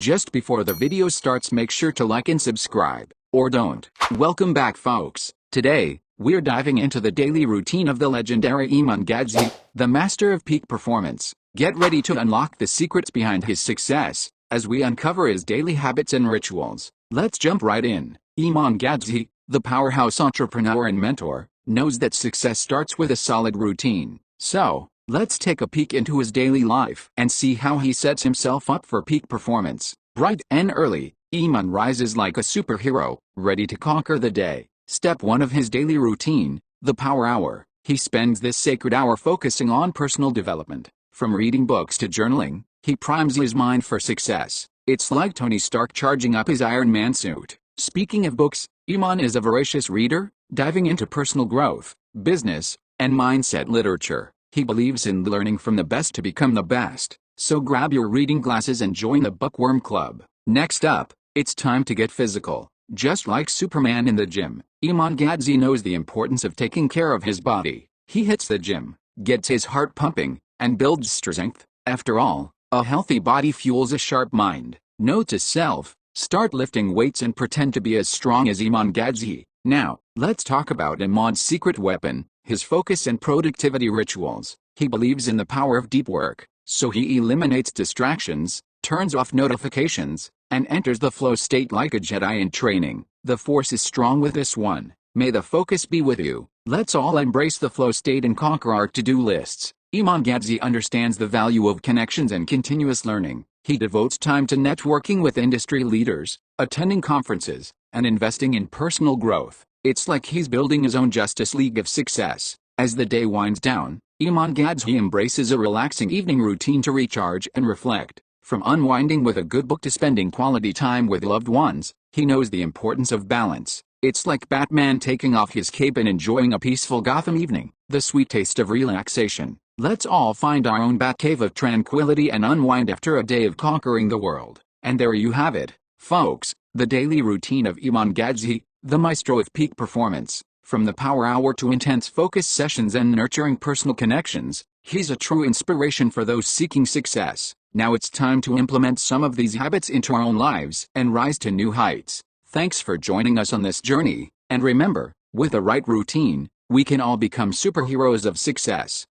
Just before the video starts, make sure to like and subscribe, or don't. Welcome back, folks. Today, we're diving into the daily routine of the legendary Iman Gadzi, the master of peak performance. Get ready to unlock the secrets behind his success, as we uncover his daily habits and rituals. Let's jump right in. Iman Gadzi, the powerhouse entrepreneur and mentor, knows that success starts with a solid routine. So, let's take a peek into his daily life and see how he sets himself up for peak performance. Bright and early, Iman rises like a superhero, ready to conquer the day. Step 1 of his daily routine, the Power Hour. He spends this sacred hour focusing on personal development. From reading books to journaling, he primes his mind for success. It's like Tony Stark charging up his Iron Man suit. Speaking of books, Iman is a voracious reader, diving into personal growth, business, and mindset literature. He believes in learning from the best to become the best. So grab your reading glasses and join the Bookworm Club. Next up, it's time to get physical. Just like Superman in the gym, Iman Gadzi knows the importance of taking care of his body. He hits the gym, gets his heart pumping, and builds strength. After all, a healthy body fuels a sharp mind. Note to self, start lifting weights and pretend to be as strong as Iman Gadzi. Now, let's talk about Iman's secret weapon, his focus and productivity rituals. He believes in the power of deep work, so he eliminates distractions, turns off notifications, and enters the flow state like a Jedi in training. The force is strong with this one. May the focus be with you. Let's all embrace the flow state and conquer our to-do lists. Iman Gadzi understands the value of connections and continuous learning. He devotes time to networking with industry leaders, attending conferences, and investing in personal growth. It's like he's building his own Justice League of success. As the day winds down, Iman Gadzi embraces a relaxing evening routine to recharge and reflect. From unwinding with a good book to spending quality time with loved ones, he knows the importance of balance. It's like Batman taking off his cape and enjoying a peaceful Gotham evening. The sweet taste of relaxation. Let's all find our own Batcave of tranquility and unwind after a day of conquering the world. And there you have it, folks, the daily routine of Iman Gadzi, the maestro of peak performance. From the Power Hour to intense focus sessions and nurturing personal connections, he's a true inspiration for those seeking success. Now it's time to implement some of these habits into our own lives and rise to new heights. Thanks for joining us on this journey, and remember, with the right routine, we can all become superheroes of success.